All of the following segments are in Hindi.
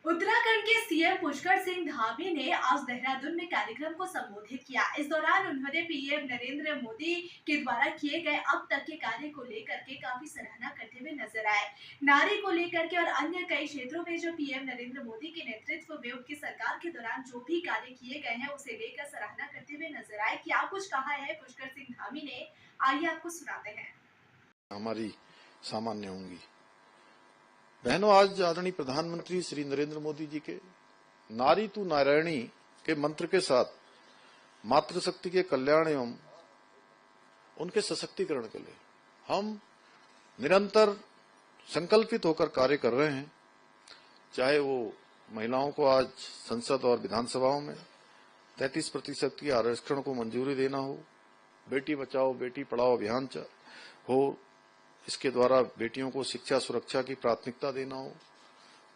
उत्तराखंड के सीएम पुष्कर सिंह धामी ने आज देहरादून में कार्यक्रम को संबोधित किया। इस दौरान उन्होंने पीएम नरेंद्र मोदी के द्वारा किए गए अब तक के कार्य को लेकर के काफी सराहना करते हुए नजर आए। नारी को लेकर के और अन्य कई क्षेत्रों में जो पीएम नरेंद्र मोदी के नेतृत्व में उनकी सरकार के दौरान जो भी कार्य किए गए हैं उसे लेकर सराहना करते हुए नजर आए। क्या कुछ कहा है पुष्कर सिंह धामी ने, आइए आपको सुनाते हैं। हमारी सामान्य होंगी। बहनों, आज आदरणीय प्रधानमंत्री श्री नरेंद्र मोदी जी के नारी तू नारायणी के मंत्र के साथ मातृशक्ति के कल्याण एवं उनके सशक्तिकरण के लिए हम निरंतर संकल्पित होकर कार्य कर रहे हैं। चाहे वो महिलाओं को आज संसद और विधानसभाओं में 33% की आरक्षण को मंजूरी देना हो, बेटी बचाओ बेटी पढ़ाओ अभियान हो, इसके द्वारा बेटियों को शिक्षा सुरक्षा की प्राथमिकता देना हो,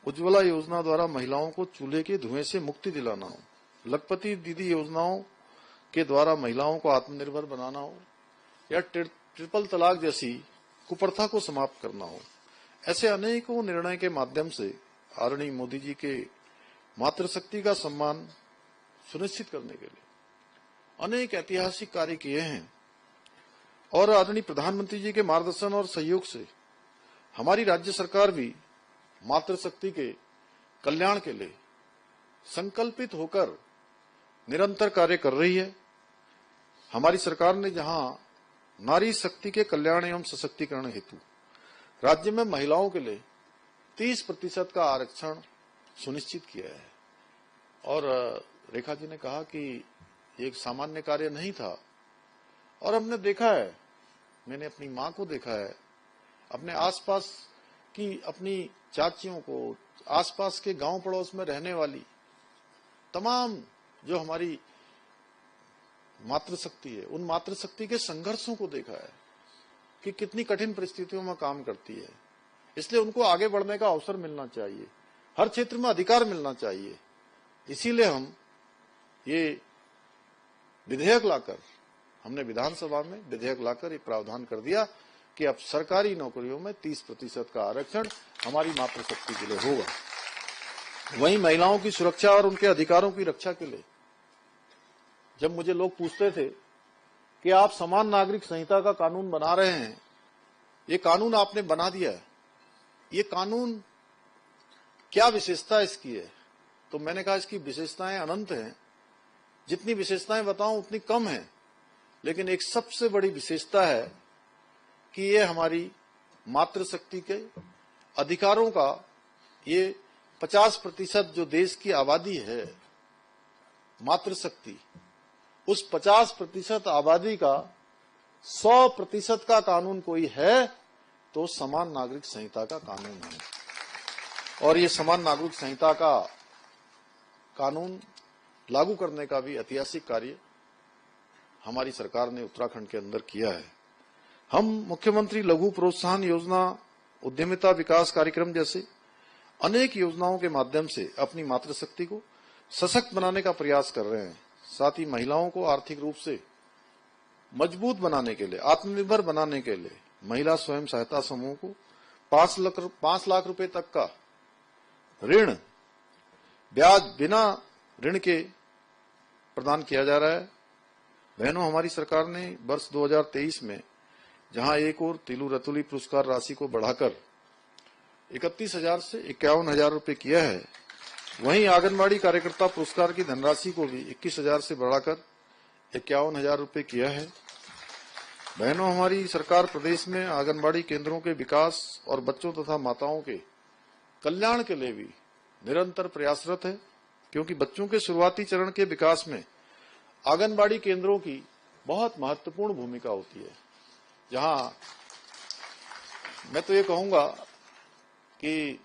उज्ज्वला योजना द्वारा महिलाओं को चूल्हे के धुएं से मुक्ति दिलाना हो, लखपति दीदी योजनाओं के द्वारा महिलाओं को आत्मनिर्भर बनाना हो, या ट्रिपल तलाक जैसी कुप्रथा को समाप्त करना हो, ऐसे अनेकों निर्णय के माध्यम से आदरणीय मोदी जी के मातृशक्ति का सम्मान सुनिश्चित करने के लिए अनेक ऐतिहासिक कार्य किए हैं। और आदरणीय प्रधानमंत्री जी के मार्गदर्शन और सहयोग से हमारी राज्य सरकार भी मातृशक्ति के कल्याण के लिए संकल्पित होकर निरंतर कार्य कर रही है। हमारी सरकार ने जहां नारी शक्ति के कल्याण एवं सशक्तिकरण हेतु राज्य में महिलाओं के लिए 30% का आरक्षण सुनिश्चित किया है। और रेखा जी ने कहा कि ये एक सामान्य कार्य नहीं था, और हमने देखा है, मैंने अपनी मां को देखा है, अपने आसपास की अपनी चाचियों को, आसपास के गांव पड़ोस में रहने वाली तमाम जो हमारी मातृशक्ति है, उन मातृशक्ति के संघर्षों को देखा है कि कितनी कठिन परिस्थितियों में काम करती है। इसलिए उनको आगे बढ़ने का अवसर मिलना चाहिए, हर क्षेत्र में अधिकार मिलना चाहिए। इसीलिए हम ये विधेयक लाकर, हमने विधानसभा में विधेयक लाकर एक प्रावधान कर दिया कि अब सरकारी नौकरियों में 30% का आरक्षण हमारी मातृशक्ति के लिए होगा। वहीं महिलाओं की सुरक्षा और उनके अधिकारों की रक्षा के लिए जब मुझे लोग पूछते थे कि आप समान नागरिक संहिता का कानून बना रहे हैं, ये कानून आपने बना दिया है, ये कानून क्या विशेषता इसकी है, तो मैंने कहा इसकी विशेषताएं अनंत हैं। जितनी विशेषताएं बताऊं उतनी कम है, लेकिन एक सबसे बड़ी विशेषता है कि ये हमारी मातृशक्ति के अधिकारों का, ये 50% जो देश की आबादी है मातृशक्ति, उस 50% आबादी का 100% का कानून कोई है तो समान नागरिक संहिता का कानून है। और ये समान नागरिक संहिता का कानून लागू करने का भी ऐतिहासिक कार्य हमारी सरकार ने उत्तराखंड के अंदर किया है। हम मुख्यमंत्री लघु प्रोत्साहन योजना, उद्यमिता विकास कार्यक्रम जैसे अनेक योजनाओं के माध्यम से अपनी मातृशक्ति को सशक्त बनाने का प्रयास कर रहे हैं। साथ ही महिलाओं को आर्थिक रूप से मजबूत बनाने के लिए, आत्मनिर्भर बनाने के लिए महिला स्वयं सहायता समूह को 5 लाख रुपए तक का ऋण ब्याज बिना ऋण के प्रदान किया जा रहा है। बहनों, हमारी सरकार ने वर्ष 2023 में जहां एक और तिलु रतुली पुरस्कार राशि को बढ़ाकर 31,000 से 51,000 रुपए किया है, वहीं आंगनबाड़ी कार्यकर्ता पुरस्कार की धनराशि को भी 21,000 से बढ़ाकर 51,000 रुपए किया है। बहनों, हमारी सरकार प्रदेश में आंगनबाड़ी केंद्रों के विकास और बच्चों तथा माताओं के कल्याण के लिए भी निरंतर प्रयासरत है, क्योंकि बच्चों के शुरुआती चरण के विकास में आंगनबाड़ी केंद्रों की बहुत महत्वपूर्ण भूमिका होती है। जहां मैं तो ये कहूंगा कि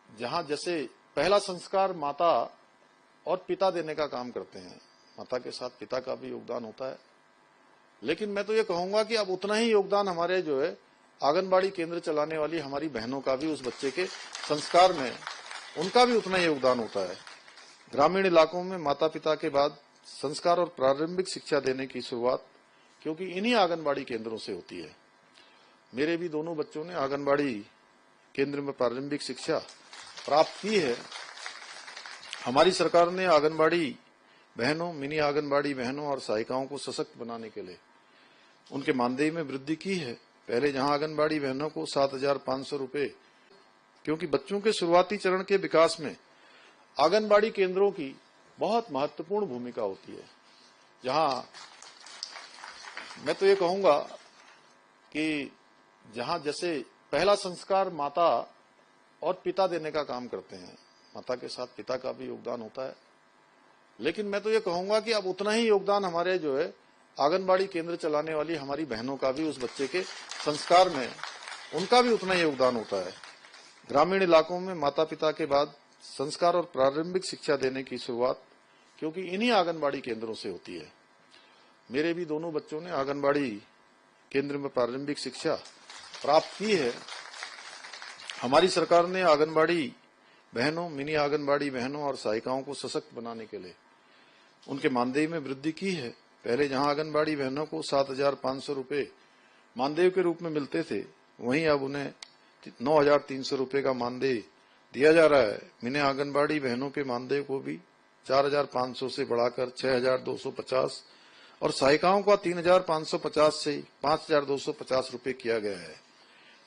जहां जैसे पहला संस्कार माता और पिता देने का काम करते हैं, माता के साथ पिता का भी योगदान होता है, लेकिन मैं तो ये कहूंगा कि अब उतना ही योगदान हमारे जो है आंगनबाड़ी केंद्र चलाने वाली हमारी बहनों का भी उस बच्चे के संस्कार में, उनका भी उतना ही योगदान होता है। ग्रामीण इलाकों में माता पिता के बाद संस्कार और प्रारंभिक शिक्षा देने की शुरुआत क्योंकि इन्हीं आंगनबाड़ी केंद्रों से होती है। मेरे भी दोनों बच्चों ने आंगनबाड़ी केंद्र में प्रारंभिक शिक्षा प्राप्त की है, हमारी सरकार ने आंगनबाड़ी बहनों, मिनी आंगनबाड़ी बहनों और सहायिकाओं को सशक्त बनाने के लिए उनके मानदेय में वृद्धि की है। पहले जहां आंगनबाड़ी बहनों को 7,500 रुपए, क्योंकि बच्चों के शुरुआती चरण के विकास में आंगनबाड़ी केंद्रों की बहुत महत्वपूर्ण भूमिका होती है। जहां मैं तो ये कहूंगा कि जहां जैसे पहला संस्कार माता और पिता देने का काम करते हैं, माता के साथ पिता का भी योगदान होता है, लेकिन मैं तो ये कहूंगा कि अब उतना ही योगदान हमारे जो है आंगनबाड़ी केंद्र चलाने वाली हमारी बहनों का भी उस बच्चे के संस्कार में उनका भी उतना ही योगदान होता है। ग्रामीण इलाकों में माता पिता के बाद संस्कार और प्रारंभिक शिक्षा देने की शुरुआत क्योंकि इन्हीं आंगनबाड़ी केंद्रों से होती है। मेरे भी दोनों बच्चों ने आंगनबाड़ी केंद्र में प्रारंभिक शिक्षा प्राप्त की है। हमारी सरकार ने आंगनबाड़ी बहनों, मिनी आंगनबाड़ी बहनों और सहायिकाओं को सशक्त बनाने के लिए उनके मानदेय में वृद्धि की है। पहले जहां आंगनबाड़ी बहनों को 7,500 रुपए मानदेय के रूप में मिलते थे, वहीं अब उन्हें 9,300 रुपए का मानदेय दिया जा रहा है। मिनी आंगनबाड़ी बहनों के मानदेय को भी 4,500 से बढ़ाकर 6,250 और सहायिकाओं का 3,550 से 5,250 रुपए किया गया है।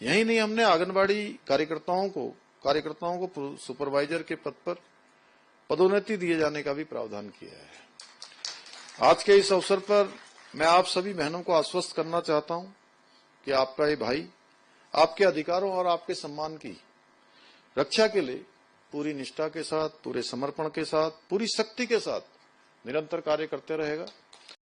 यही नहीं, हमने आंगनबाड़ी कार्यकर्ताओं को सुपरवाइजर के पद पर पदोन्नति दिए जाने का भी प्रावधान किया है। आज के इस अवसर पर मैं आप सभी बहनों को आश्वस्त करना चाहता हूं कि आपका ये भाई आपके अधिकारों और आपके सम्मान की रक्षा के लिए पूरी निष्ठा के साथ, पूरे समर्पण के साथ, पूरी शक्ति के साथ निरंतर कार्य करते रहेगा।